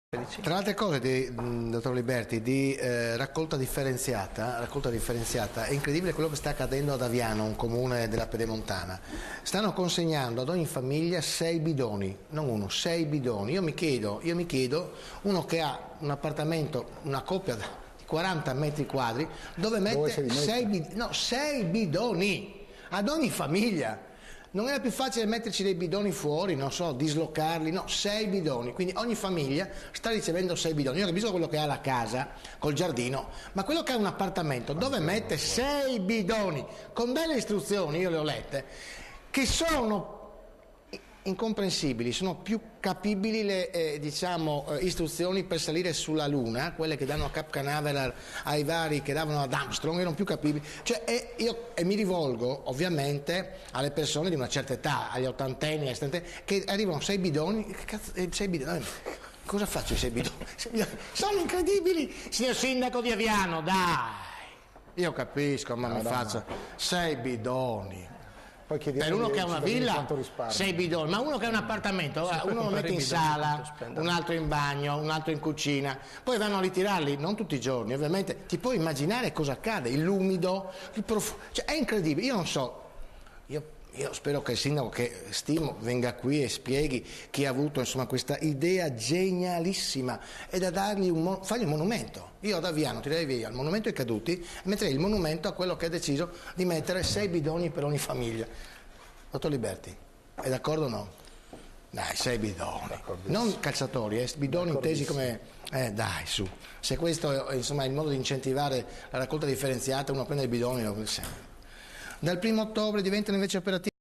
Tra le altre cose, dottor Liberti, di raccolta differenziata, è incredibile quello che sta accadendo ad Aviano, un comune della Pedemontana. Stanno consegnando ad ogni famiglia 6 bidoni, non uno, 6 bidoni. Io mi chiedo, uno che ha un appartamento, una coppia di 40 metri quadri, dove mette 6 bidoni ad ogni famiglia. Non era più facile metterci dei bidoni fuori, non so, dislocarli? No, 6 bidoni, quindi ogni famiglia sta ricevendo 6 bidoni. Io capisco quello che ha la casa col giardino, ma quello che ha un appartamento dove mette 6 bidoni con delle istruzioni, io le ho lette, che sono incomprensibili, sono più capibili le istruzioni per salire sulla Luna, quelle che danno a Cape Canaveral ai vari che davano ad Armstrong, erano più capibili. Io mi rivolgo ovviamente alle persone di una certa età, agli ottantenni, che arrivano 6 bidoni, che cazzo, 6 bidoni? Cosa faccio i 6 bidoni? Sono incredibili, signor sindaco di Aviano, dai! Io capisco, ma mi faccio 6 bidoni. Per uno che ha una villa 6 bidoni, ma uno che ha un appartamento, uno lo mette in sala, un altro in bagno, un altro in cucina, poi vanno a ritirarli, non tutti i giorni ovviamente. Ti puoi immaginare cosa accade, l'umido, il profumo, è incredibile. Io non so, io spero che il sindaco, che stimo, venga qui e spieghi chi ha avuto questa idea genialissima, e da fargli un monumento. Io ad Aviano tirerei via il monumento ai caduti e metterei il monumento a quello che ha deciso di mettere 6 bidoni per ogni famiglia. Dottor Liberti, è d'accordo o no? Dai, 6 bidoni, non calciatori, bidoni intesi come... dai, su. Se questo è il modo di incentivare la raccolta differenziata, uno prende i bidoni. Dal 1° ottobre diventano invece operativi